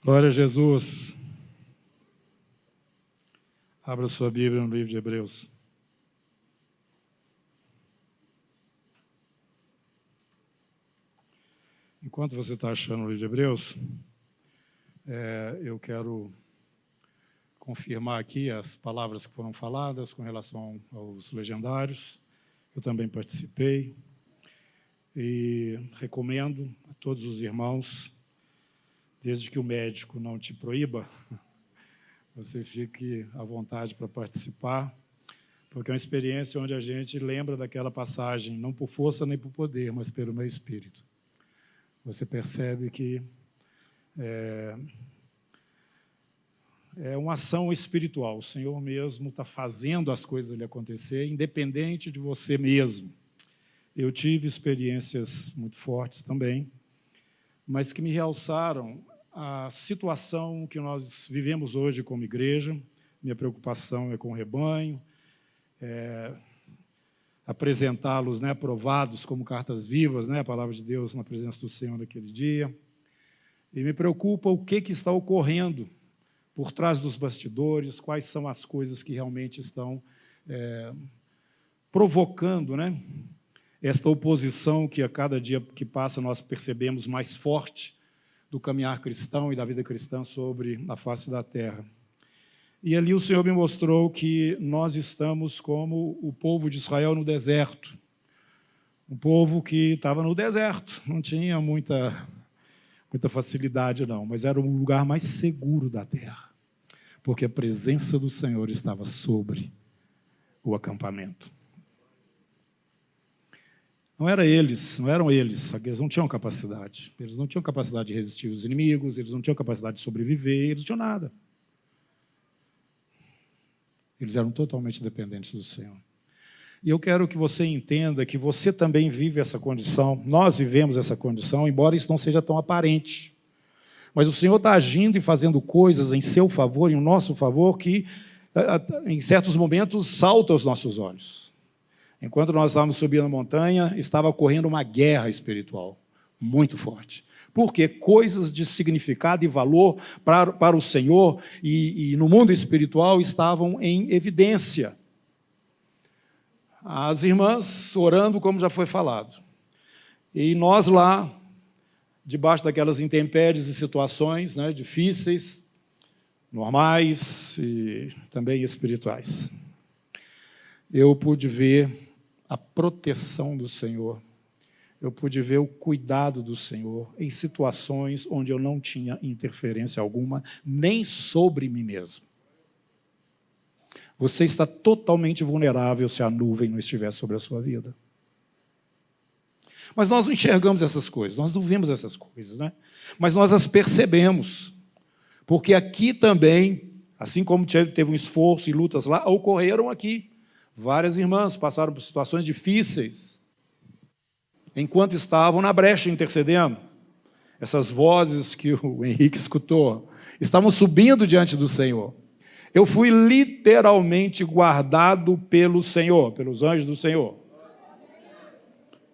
Glória a Jesus. Abra sua Bíblia no livro de Hebreus. Enquanto você está achando o livro de Hebreus, eu quero confirmar aqui as palavras que foram faladas com relação aos legendários. Eu também participei e recomendo a todos os irmãos, desde que o médico não te proíba, você fique à vontade para participar, porque é uma experiência onde a gente lembra daquela passagem, não por força nem por poder, mas pelo meu espírito. Você percebe que é uma ação espiritual. O Senhor mesmo está fazendo as coisas ali acontecer, independente de você mesmo. Eu tive experiências muito fortes também, mas que me realçaram a situação que nós vivemos hoje como igreja. Minha preocupação é com o rebanho, apresentá-los, aprovados como cartas vivas, a palavra de Deus na presença do Senhor naquele dia. E me preocupa o que está ocorrendo por trás dos bastidores, quais são as coisas que realmente estão provocando, esta oposição que a cada dia que passa nós percebemos mais forte do caminhar cristão e da vida cristã sobre a face da terra. E ali o Senhor me mostrou que nós estamos como o povo de Israel no deserto. Um povo que estava no deserto, não tinha muita facilidade não, mas era o lugar mais seguro da terra, porque a presença do Senhor estava sobre o acampamento. Não eram eles, eles não tinham capacidade. Eles não tinham capacidade de resistir aos inimigos, eles não tinham capacidade de sobreviver, eles não tinham nada. Eles eram totalmente dependentes do Senhor. E eu quero que você entenda que você também vive essa condição, nós vivemos essa condição, embora isso não seja tão aparente. Mas o Senhor está agindo e fazendo coisas em seu favor, em nosso favor, que em certos momentos saltam aos nossos olhos. Enquanto nós estávamos subindo a montanha, estava ocorrendo uma guerra espiritual muito forte. Porque coisas de significado e valor para o Senhor e no mundo espiritual estavam em evidência. As irmãs orando, como já foi falado. E nós lá, debaixo daquelas intempéries e situações difíceis, normais e também espirituais. Eu pude ver a proteção do Senhor, eu pude ver o cuidado do Senhor em situações onde eu não tinha interferência alguma, nem sobre mim mesmo. Você está totalmente vulnerável se a nuvem não estiver sobre a sua vida. Mas nós não enxergamos essas coisas, nós não vemos essas coisas, mas nós as percebemos, porque aqui também, assim como teve um esforço e lutas lá, ocorreram aqui. Várias irmãs passaram por situações difíceis, enquanto estavam na brecha intercedendo. Essas vozes que o Henrique escutou, estavam subindo diante do Senhor. Eu fui literalmente guardado pelo Senhor, pelos anjos do Senhor.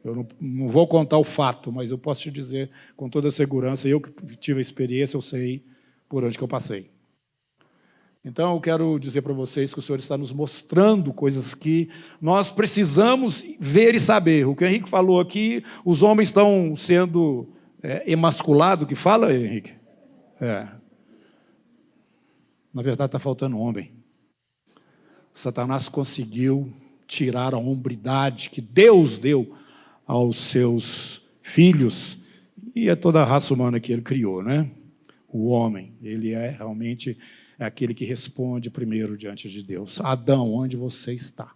Eu não vou contar o fato, mas eu posso te dizer com toda segurança, eu que tive a experiência, eu sei por onde que eu passei. Então, eu quero dizer para vocês que o Senhor está nos mostrando coisas que nós precisamos ver e saber. O que o Henrique falou aqui, os homens estão sendo emasculados, que fala, Henrique? Na verdade, está faltando homem. Satanás conseguiu tirar a hombridade que Deus deu aos seus filhos e a toda a raça humana que ele criou, O homem, ele realmente é aquele que responde primeiro diante de Deus. Adão, onde você está?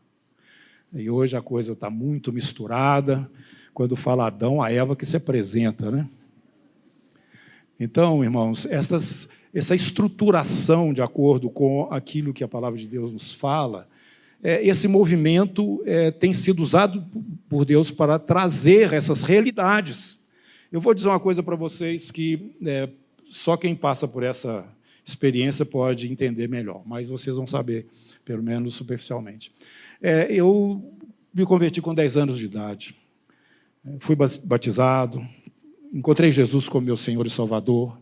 E hoje a coisa está muito misturada. Quando fala Adão, a Eva que se apresenta, Então, irmãos, essa estruturação de acordo com aquilo que a palavra de Deus nos fala, esse movimento tem sido usado por Deus para trazer essas realidades. Eu vou dizer uma coisa para vocês que só quem passa por essa experiência pode entender melhor, mas vocês vão saber, pelo menos superficialmente. Eu me converti com 10 anos de idade, fui batizado, encontrei Jesus como meu Senhor e Salvador,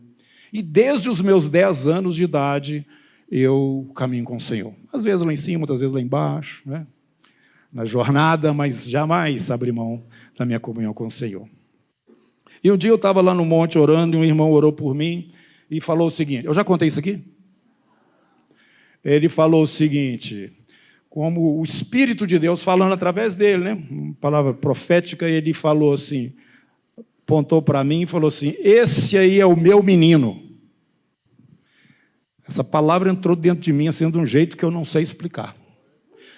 E desde os meus 10 anos de idade, eu caminho com o Senhor. Às vezes lá em cima, outras vezes lá embaixo, né? Na jornada, mas jamais abri mão da minha comunhão com o Senhor. E um dia eu estava lá no monte orando, e um irmão orou por mim e falou o seguinte, eu já contei isso aqui? Ele falou o seguinte, como o Espírito de Deus falando através dele, né? Uma palavra profética, ele falou assim, apontou para mim e falou assim, esse aí é o meu menino. Essa palavra entrou dentro de mim assim, de um jeito que eu não sei explicar.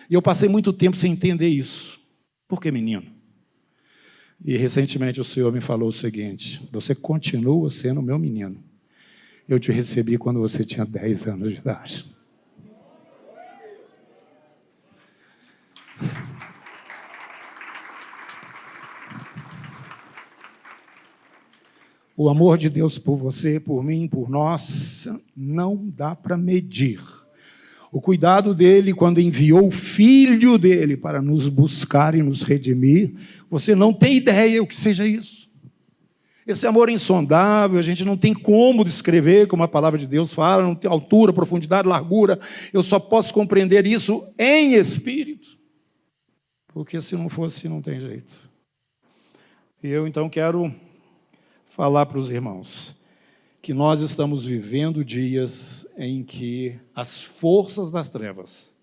E eu passei muito tempo sem entender isso. Por que menino? E recentemente o Senhor me falou o seguinte, você continua sendo meu menino. Eu te recebi quando você tinha 10 anos de idade. O amor de Deus por você, por mim, por nós, não dá para medir. O cuidado dele quando enviou o Filho dele para nos buscar e nos redimir, você não tem ideia o que seja isso. Esse amor insondável, a gente não tem como descrever, como a palavra de Deus fala, não tem altura, profundidade, largura. Eu só posso compreender isso em espírito. Porque se não fosse, não tem jeito. E eu então quero falar para os irmãos que nós estamos vivendo dias em que as forças das trevas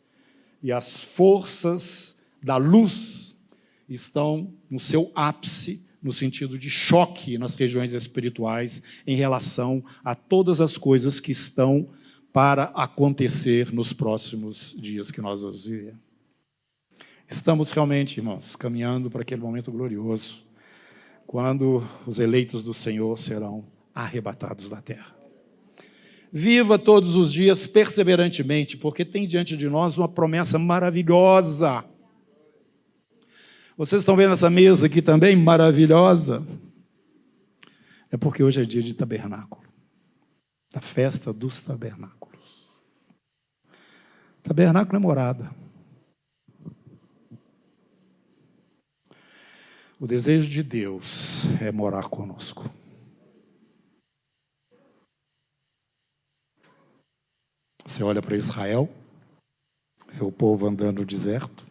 e as forças da luz estão no seu ápice, no sentido de choque nas regiões espirituais em relação a todas as coisas que estão para acontecer nos próximos dias que nós vamos viver. Estamos realmente, irmãos, caminhando para aquele momento glorioso, quando os eleitos do Senhor serão arrebatados da terra. Viva todos os dias perseverantemente, porque tem diante de nós uma promessa maravilhosa. Vocês estão vendo essa mesa aqui também, maravilhosa? É porque hoje é dia de tabernáculo, da festa dos tabernáculos. Tabernáculo é morada. O desejo de Deus é morar conosco. Você olha para Israel, vê o povo andando no deserto,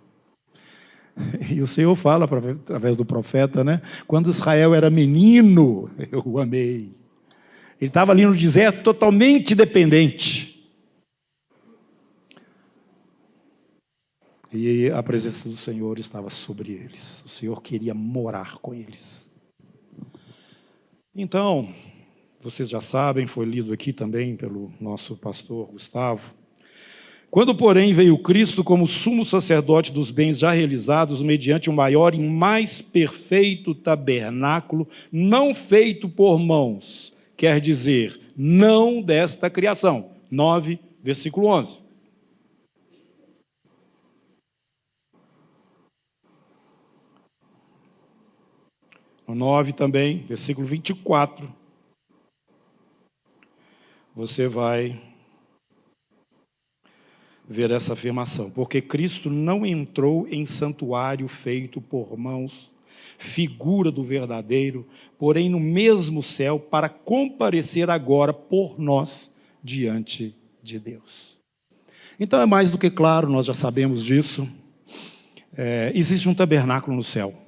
e o Senhor fala através do profeta, né? Quando Israel era menino, eu o amei. Ele estava ali no deserto totalmente dependente. E a presença do Senhor estava sobre eles. O Senhor queria morar com eles. Então, vocês já sabem, foi lido aqui também pelo nosso pastor Gustavo. Quando, porém, veio Cristo como sumo sacerdote dos bens já realizados, mediante um maior e mais perfeito tabernáculo, não feito por mãos, quer dizer, não desta criação. 9, versículo 11. No 9 também, versículo 24, você vai ver essa afirmação. Porque Cristo não entrou em santuário feito por mãos, figura do verdadeiro, porém no mesmo céu, para comparecer agora por nós diante de Deus. Então é mais do que claro, nós já sabemos disso. Existe um tabernáculo no céu.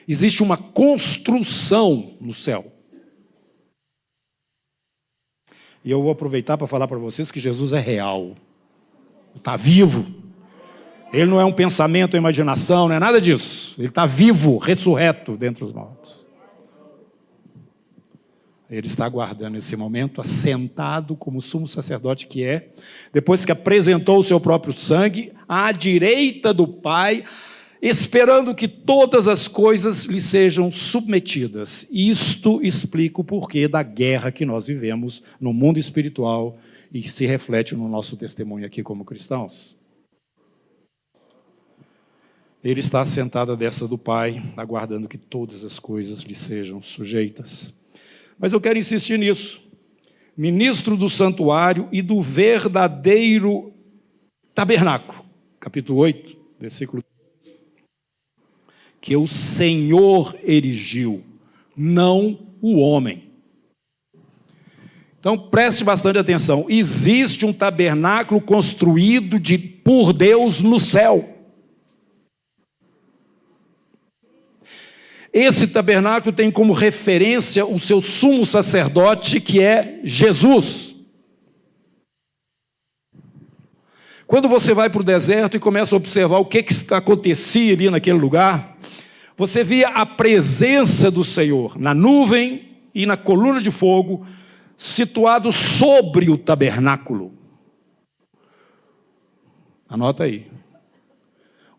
Existe uma construção no céu. E eu vou aproveitar para falar para vocês que Jesus é real. Está vivo. Ele não é um pensamento, uma imaginação, não é nada disso. Ele está vivo, ressurreto dentre os mortos. Ele está aguardando esse momento, assentado como sumo sacerdote que é, depois que apresentou o seu próprio sangue, à direita do Pai, esperando que todas as coisas lhe sejam submetidas. Isto explica o porquê da guerra que nós vivemos no mundo espiritual e se reflete no nosso testemunho aqui como cristãos. Ele está sentado à destra do Pai, aguardando que todas as coisas lhe sejam sujeitas. Mas eu quero insistir nisso. Ministro do santuário e do verdadeiro tabernáculo. Capítulo 8, versículo 3. Que o Senhor erigiu, não o homem. Então, preste bastante atenção. Existe um tabernáculo construído por Deus no céu. Esse tabernáculo tem como referência o seu sumo sacerdote, que é Jesus. Quando você vai para o deserto e começa a observar o que acontecia ali naquele lugar, você via a presença do Senhor na nuvem e na coluna de fogo, situado sobre o tabernáculo. Anota aí.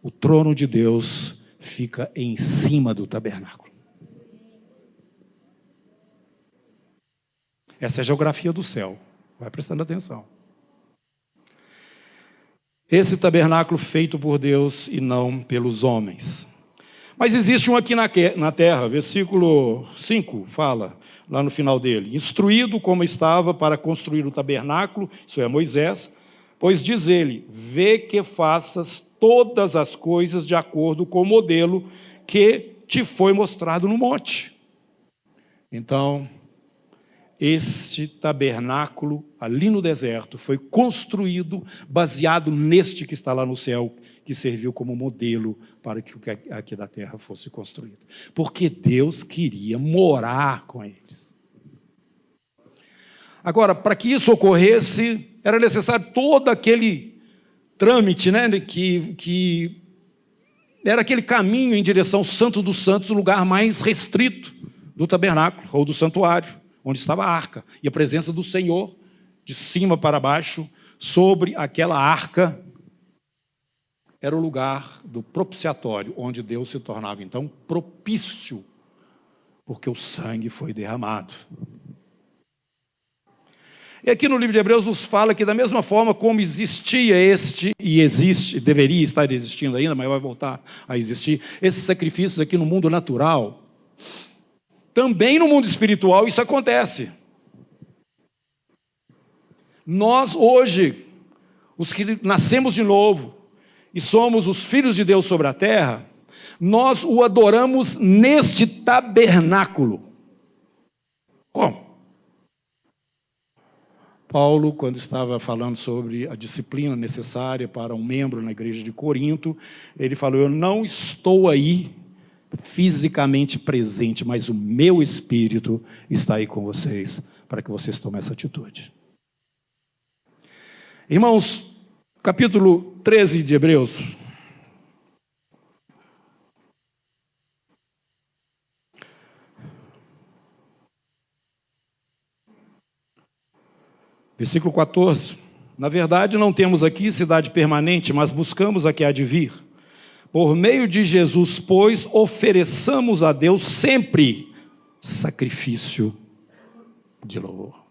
O trono de Deus fica em cima do tabernáculo. Essa é a geografia do céu. Vai prestando atenção. Esse tabernáculo feito por Deus e não pelos homens. Mas existe um aqui na terra, versículo 5 fala, lá no final dele: instruído como estava para construir o tabernáculo, isso é Moisés, pois diz ele, vê que faças todas as coisas de acordo com o modelo que te foi mostrado no monte. Então, este tabernáculo ali no deserto foi construído baseado neste que está lá no céu, que serviu como modelo para que o que aqui da terra fosse construído. Porque Deus queria morar com eles. Agora, para que isso ocorresse, era necessário todo aquele trâmite, né, que era aquele caminho em direção ao Santo dos Santos, o lugar mais restrito do tabernáculo, ou do santuário, onde estava a arca, e a presença do Senhor, de cima para baixo, sobre aquela arca, era o lugar do propiciatório, onde Deus se tornava, então, propício, porque o sangue foi derramado. E aqui no livro de Hebreus nos fala que da mesma forma como existia e existe, deveria estar existindo ainda, mas vai voltar a existir, esses sacrifícios aqui no mundo natural, também no mundo espiritual isso acontece. Nós hoje, os que nascemos de novo e somos os filhos de Deus sobre a terra, nós o adoramos neste tabernáculo. Como? Paulo, quando estava falando sobre a disciplina necessária para um membro na igreja de Corinto, ele falou, eu não estou aí fisicamente presente, mas o meu espírito está aí com vocês, para que vocês tomem essa atitude. Irmãos, capítulo 13 de Hebreus. Versículo 14. Na verdade, não temos aqui cidade permanente, mas buscamos a que há de vir. Por meio de Jesus, pois, ofereçamos a Deus sempre sacrifício de louvor,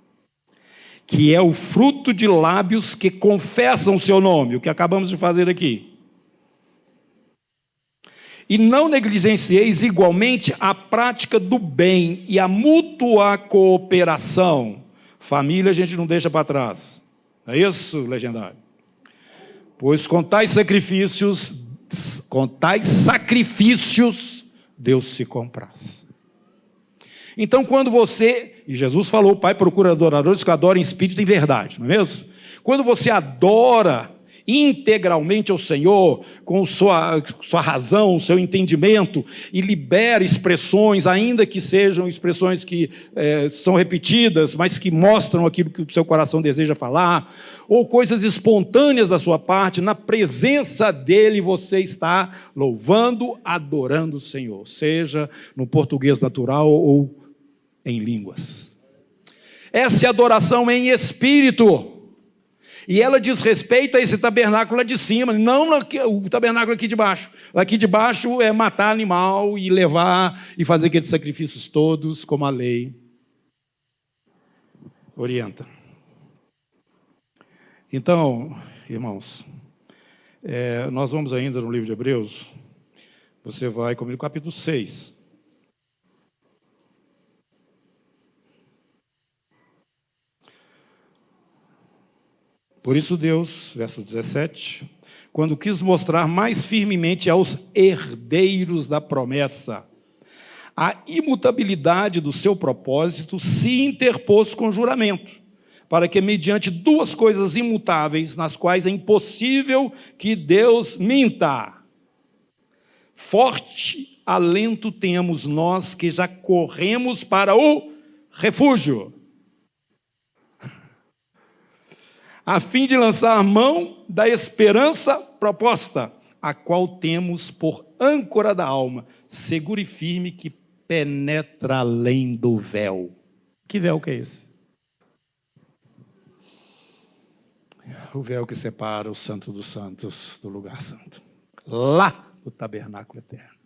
que é o fruto de lábios que confessam o seu nome, o que acabamos de fazer aqui. E não negligencieis igualmente a prática do bem e a mútua cooperação. Família a gente não deixa para trás. É isso, legendário? Pois com tais sacrifícios, Deus se compraz. Então, quando você, e Jesus falou, o Pai procura adoradores que adorem em espírito e em verdade, não é mesmo? Quando você adora integralmente ao Senhor, com sua razão, seu entendimento, e libera expressões, ainda que sejam expressões que são repetidas, mas que mostram aquilo que o seu coração deseja falar, ou coisas espontâneas da sua parte, na presença dele você está louvando, adorando o Senhor, seja no português natural ou em línguas. Essa é adoração em espírito. E ela diz respeito a esse tabernáculo lá de cima, não o tabernáculo aqui de baixo. Aqui de baixo é matar animal e levar e fazer aqueles sacrifícios todos, como a lei orienta. Então, irmãos, nós vamos ainda no livro de Hebreus. Você vai comigo no capítulo 6. Por isso Deus, verso 17, quando quis mostrar mais firmemente aos herdeiros da promessa a imutabilidade do seu propósito, se interpôs com juramento, para que, mediante duas coisas imutáveis, nas quais é impossível que Deus minta, forte alento tenhamos nós que já corremos para o refúgio, a fim de lançar mão da esperança proposta, a qual temos por âncora da alma, seguro e firme, que penetra além do véu. Que véu que é esse? O véu que separa o santo dos santos do lugar santo. Lá no tabernáculo eterno.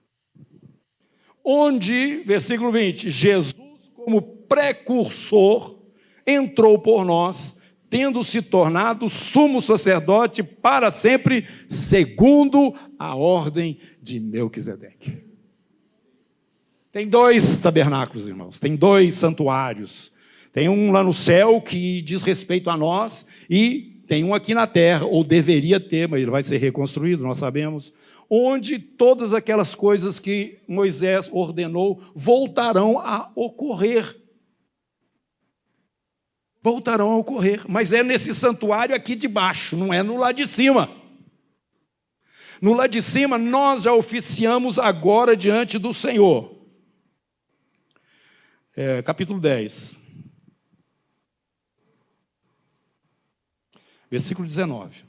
Onde, versículo 20, Jesus, como precursor, entrou por nós, tendo se tornado sumo sacerdote para sempre, segundo a ordem de Melquisedeque. Tem dois tabernáculos, irmãos, tem dois santuários. Tem um lá no céu que diz respeito a nós e tem um aqui na terra, ou deveria ter, mas ele vai ser reconstruído, nós sabemos, onde todas aquelas coisas que Moisés ordenou voltarão a ocorrer. Voltarão a ocorrer, mas é nesse santuário aqui de baixo, não é no lado de cima. No lado de cima, nós já oficiamos agora diante do Senhor. Capítulo 10. Versículo 19.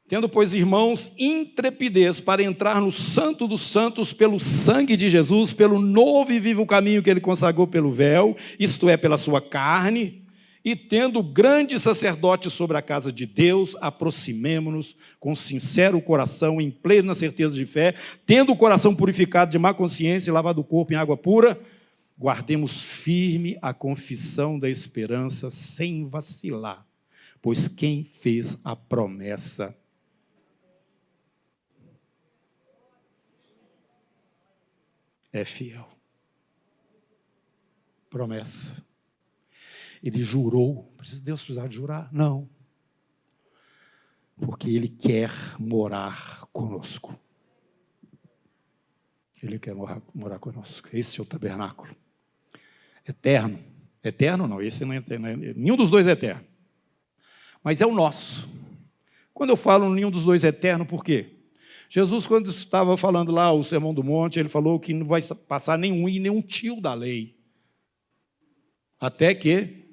Tendo, pois, irmãos, intrepidez para entrar no santo dos santos pelo sangue de Jesus, pelo novo e vivo caminho que ele consagrou pelo véu, isto é, pela sua carne, e tendo grande sacerdote sobre a casa de Deus, aproximemo-nos com sincero coração, em plena certeza de fé, tendo o coração purificado de má consciência e lavado o corpo em água pura, guardemos firme a confissão da esperança sem vacilar, pois quem fez a promessa é fiel. Promessa. Ele jurou. Deus precisava de jurar? Não. Porque Ele quer morar conosco. Ele quer morar conosco. Esse é o tabernáculo. Eterno. Eterno não, esse não é eterno. Nenhum dos dois é eterno. Mas é o nosso. Quando eu falo nenhum dos dois é eterno, por quê? Jesus, quando estava falando lá o Sermão do Monte, ele falou que não vai passar nenhum e nenhum tio da lei. Até que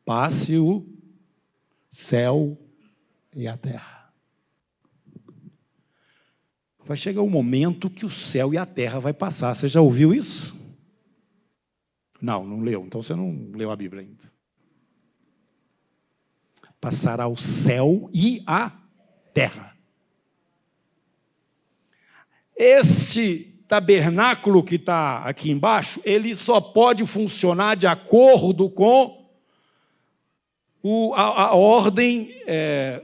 passe o céu e a terra. Vai chegar um momento que o céu e a terra vai passar. Você já ouviu isso? Não leu. Então você não leu a Bíblia ainda. Passará o céu e a terra. Este tabernáculo que está aqui embaixo, ele só pode funcionar de acordo com a ordem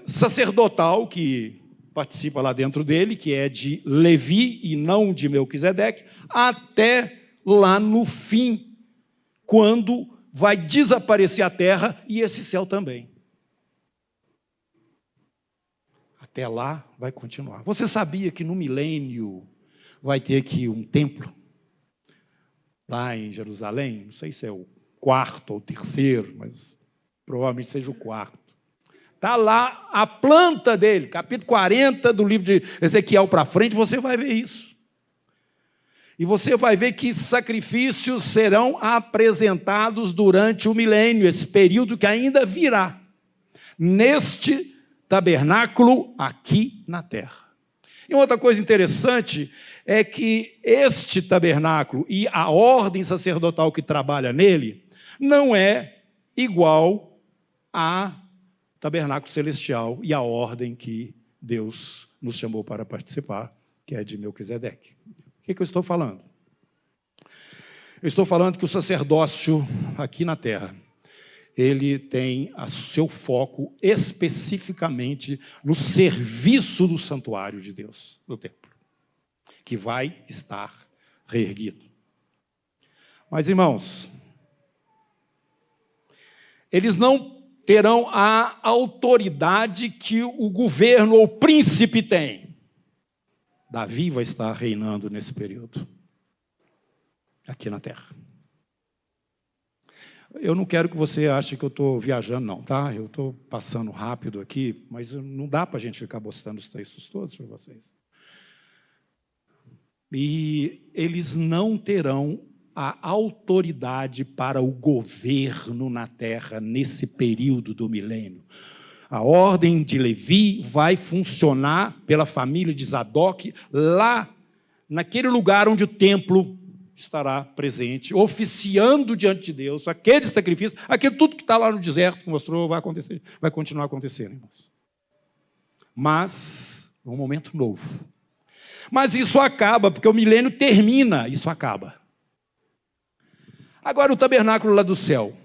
sacerdotal que participa lá dentro dele, que é de Levi e não de Melquisedeque, até lá no fim, quando vai desaparecer a terra e esse céu também. Até lá vai continuar. Você sabia que no milênio vai ter aqui um templo? Lá em Jerusalém, não sei se é o quarto ou o terceiro, mas provavelmente seja o quarto. Está lá a planta dele, capítulo 40 do livro de Ezequiel para frente, você vai ver isso. E você vai ver que sacrifícios serão apresentados durante o milênio, esse período que ainda virá, neste tabernáculo aqui na terra. E outra coisa interessante é que este tabernáculo e a ordem sacerdotal que trabalha nele não é igual a tabernáculo celestial e a ordem que Deus nos chamou para participar, que é de Melquisedeque. O que eu estou falando? Eu estou falando que o sacerdócio aqui na terra, ele tem o seu foco especificamente no serviço do santuário de Deus, do templo, que vai estar reerguido. Mas, irmãos, eles não terão a autoridade que o governo ou o príncipe tem. Davi vai estar reinando nesse período. aqui na terra. Eu não quero que você ache que eu estou viajando, não, tá? Eu estou passando rápido aqui, mas não dá para a gente ficar mostrando os textos todos para vocês. E eles não terão a autoridade para o governo na terra nesse período do milênio. A ordem de Levi vai funcionar pela família de Zadok lá, naquele lugar onde o templo estará presente, oficiando diante de Deus aquele sacrifício, aquilo tudo que está lá no deserto, que mostrou, vai acontecer, vai continuar acontecendo, irmãos. Mas é um momento novo. Mas isso acaba, porque o milênio termina, isso acaba. Agora o tabernáculo lá do céu.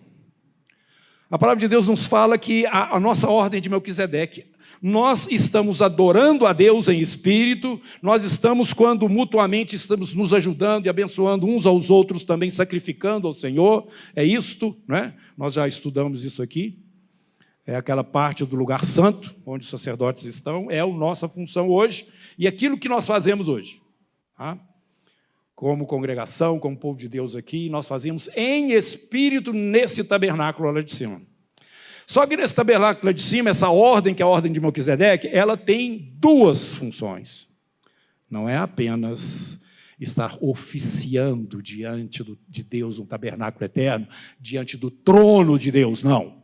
A palavra de Deus nos fala que a nossa ordem de Melquisedeque, nós estamos adorando a Deus em espírito, nós estamos, quando mutuamente estamos nos ajudando e abençoando uns aos outros, também sacrificando ao Senhor, é isto, né? Nós já estudamos isso aqui, é aquela parte do lugar santo, onde os sacerdotes estão, é a nossa função hoje, e aquilo que nós fazemos hoje, tá? Como congregação, como povo de Deus aqui, nós fazemos em espírito nesse tabernáculo lá de cima. Só que nesse tabernáculo lá de cima, essa ordem, que é a ordem de Melquisedeque, ela tem duas funções. Não é apenas estar oficiando diante de Deus um tabernáculo eterno, diante do trono de Deus, não.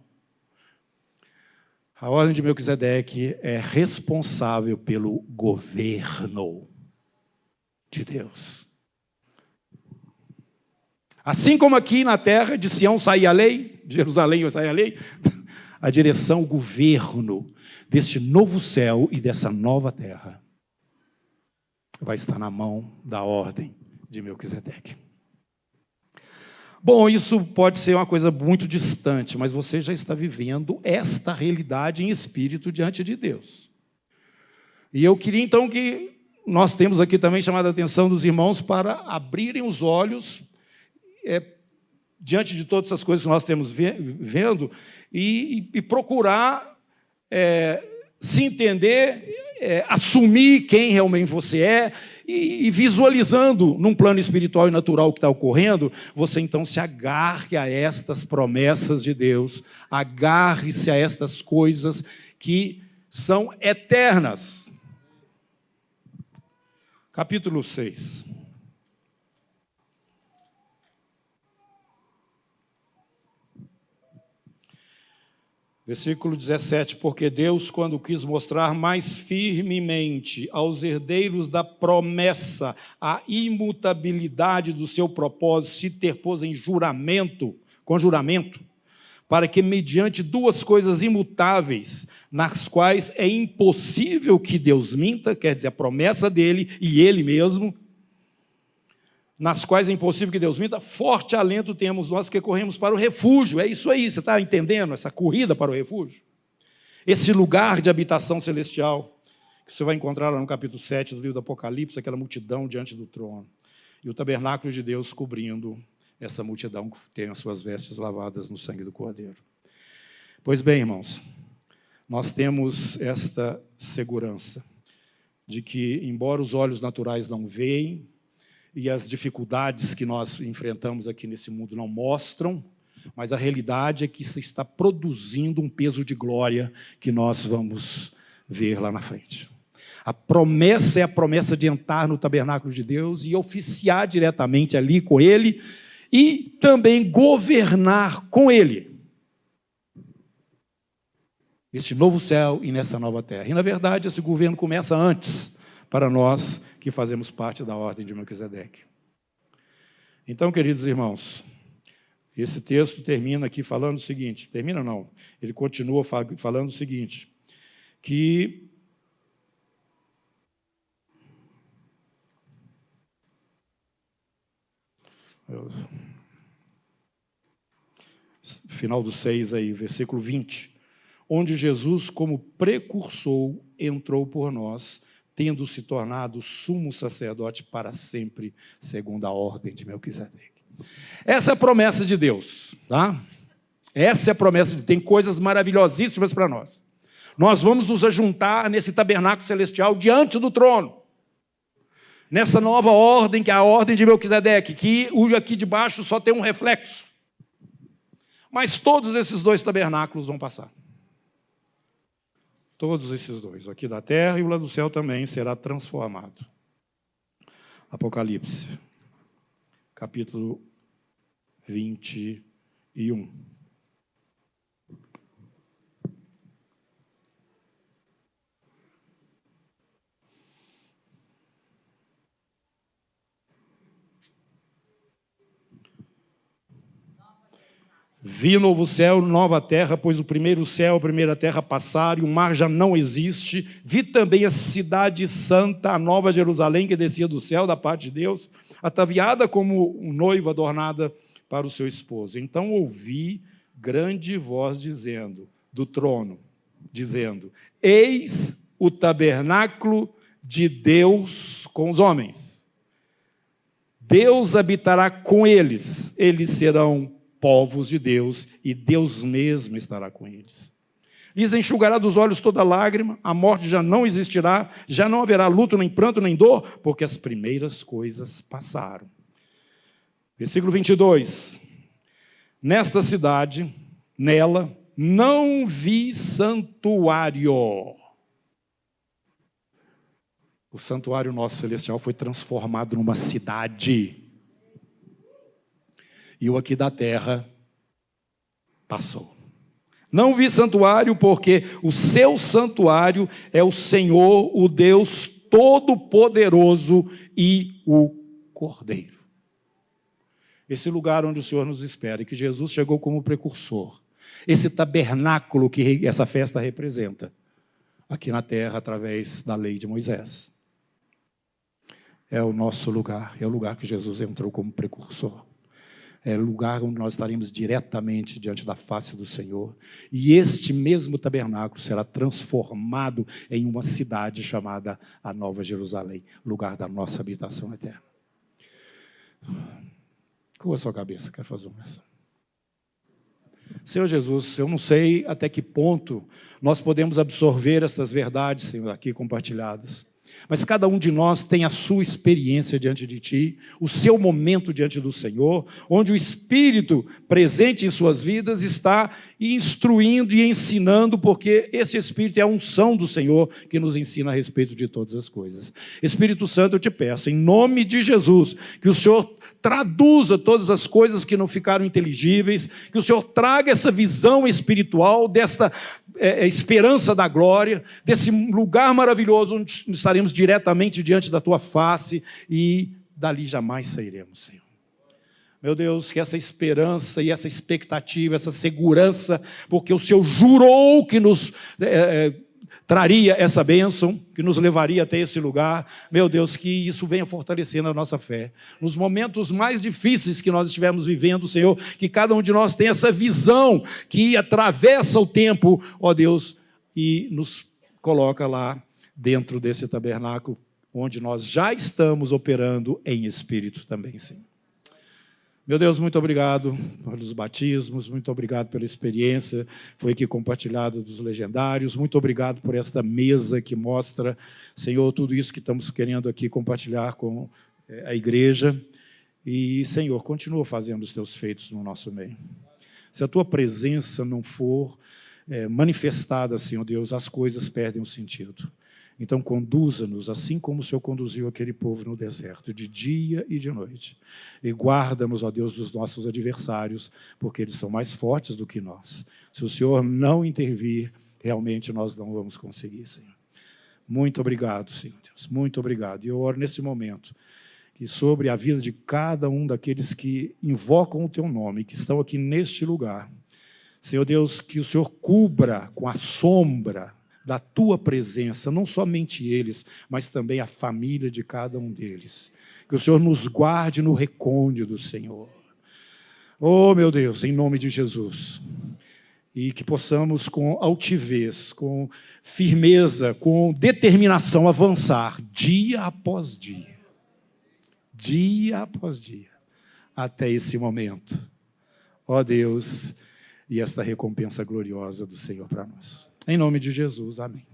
A ordem de Melquisedeque é responsável pelo governo de Deus. Assim como aqui na terra de Sião saía a lei, de Jerusalém vai sair a lei, a direção, o governo deste novo céu e dessa nova terra vai estar na mão da ordem de Melquisedeque. Bom, isso pode ser uma coisa muito distante, mas você já está vivendo esta realidade em espírito diante de Deus. E eu queria então que nós temos aqui também chamado a atenção dos irmãos para abrirem os olhos diante de todas essas coisas que nós temos vendo e procurar se entender, assumir quem realmente você é e visualizando num plano espiritual e natural o que está ocorrendo, você então se agarre a estas promessas de Deus, agarre-se a estas coisas que são eternas. Capítulo 6. Versículo 17, porque Deus, quando quis mostrar mais firmemente aos herdeiros da promessa a imutabilidade do seu propósito, se interpôs em juramento, com juramento, para que mediante duas coisas imutáveis, nas quais é impossível que Deus minta, quer dizer, a promessa dele e ele mesmo, nas quais é impossível que Deus minta, forte alento temos nós que corremos para o refúgio. É isso aí, você está entendendo? Essa corrida para o refúgio. Esse lugar de habitação celestial, que você vai encontrar lá no capítulo 7 do livro do Apocalipse, aquela multidão diante do trono. E o tabernáculo de Deus cobrindo essa multidão que tem as suas vestes lavadas no sangue do Cordeiro. Pois bem, irmãos, nós temos esta segurança de que, embora os olhos naturais não veem, e as dificuldades que nós enfrentamos aqui nesse mundo não mostram, mas a realidade é que isso está produzindo um peso de glória que nós vamos ver lá na frente. A promessa é a promessa de entrar no tabernáculo de Deus e oficiar diretamente ali com Ele e também governar com Ele. Neste novo céu e nessa nova terra. E, na verdade, esse governo começa antes, para nós que fazemos parte da ordem de Melquisedeque. Então, queridos irmãos, esse texto termina aqui falando o seguinte, termina não, ele continua falando o seguinte, que final do 6 aí, versículo 20, onde Jesus, como precursor, entrou por nós, tendo se tornado sumo sacerdote para sempre, segundo a ordem de Melquisedeque. Essa é a promessa de Deus, tá? Essa é a promessa de Deus. Tem coisas maravilhosíssimas para nós. Nós vamos nos ajuntar nesse tabernáculo celestial diante do trono. nessa nova ordem, que é a ordem de Melquisedeque, que o aqui de baixo só tem um reflexo. Mas todos esses dois tabernáculos vão passar. Todos esses dois, aqui da terra e o lá do céu também será transformado. Apocalipse, capítulo 21. Vi novo céu, nova terra, pois o primeiro céu, a primeira terra passaram, e o mar já não existe. Vi também a cidade santa, a nova Jerusalém, que descia do céu da parte de Deus, ataviada como um noivo adornada para o seu esposo. Então ouvi grande voz dizendo, do trono, dizendo: eis o tabernáculo de Deus com os homens. Deus habitará com eles, eles serão povos de Deus, e Deus mesmo estará com eles. Lhes enxugará dos olhos toda lágrima, a morte já não existirá, já não haverá luto, nem pranto, nem dor, porque as primeiras coisas passaram. Versículo 22. Nesta cidade, nela, não vi santuário. O santuário nosso celestial foi transformado numa cidade. E o aqui da terra passou. Não vi santuário, porque o seu santuário é o Senhor, o Deus Todo-Poderoso e o Cordeiro. Esse lugar onde o Senhor nos espera, e que Jesus chegou como precursor. Esse tabernáculo que essa festa representa, aqui na terra, através da lei de Moisés. É o nosso lugar, é o lugar que Jesus entrou como precursor. É o lugar onde nós estaremos diretamente diante da face do Senhor. E este mesmo tabernáculo será transformado em uma cidade chamada a Nova Jerusalém, lugar da nossa habitação eterna. Curva a sua cabeça, quero fazer uma oração. Senhor Jesus, eu não sei até que ponto nós podemos absorver estas verdades, Senhor, aqui compartilhadas. Mas cada um de nós tem a sua experiência diante de Ti, o seu momento diante do Senhor, onde o Espírito presente em suas vidas está instruindo e ensinando, porque esse Espírito é a unção do Senhor que nos ensina a respeito de todas as coisas. Espírito Santo, eu te peço, em nome de Jesus, que o Senhor traduza todas as coisas que não ficaram inteligíveis, que o Senhor traga essa visão espiritual, desta esperança da glória, desse lugar maravilhoso onde estaremos diretamente diante da Tua face e dali jamais sairemos, Senhor. Meu Deus, que essa esperança e essa expectativa, essa segurança, porque o Senhor jurou que nos traria essa bênção, que nos levaria até esse lugar. Meu Deus, que isso venha fortalecendo a nossa fé. Nos momentos mais difíceis que nós estivermos vivendo, Senhor, que cada um de nós tenha essa visão que atravessa o tempo, ó Deus, e nos coloca lá dentro desse tabernáculo, onde nós já estamos operando em espírito também, Senhor. Meu Deus, muito obrigado pelos batismos, muito obrigado pela experiência, foi aqui compartilhado dos legendários, muito obrigado por esta mesa que mostra, Senhor, tudo isso que estamos querendo aqui compartilhar com a igreja, e, Senhor, continua fazendo os Teus feitos no nosso meio. Se a Tua presença não for manifestada, Senhor Deus, as coisas perdem o sentido. Então, conduza-nos, assim como o Senhor conduziu aquele povo no deserto, de dia e de noite. E guarda-nos, ó Deus, dos nossos adversários, porque eles são mais fortes do que nós. Se o Senhor não intervir, realmente nós não vamos conseguir, Senhor. Muito obrigado, Senhor Deus, muito obrigado. E eu oro nesse momento, que sobre a vida de cada um daqueles que invocam o Teu nome, que estão aqui neste lugar, Senhor Deus, que o Senhor cubra com a sombra da Tua presença, não somente eles, mas também a família de cada um deles. Que o Senhor nos guarde no recôndito do Senhor. Oh, meu Deus, em nome de Jesus. E que possamos com altivez, com firmeza, com determinação avançar dia após dia, até esse momento. Ó Deus, e esta recompensa gloriosa do Senhor para nós. Em nome de Jesus, amém.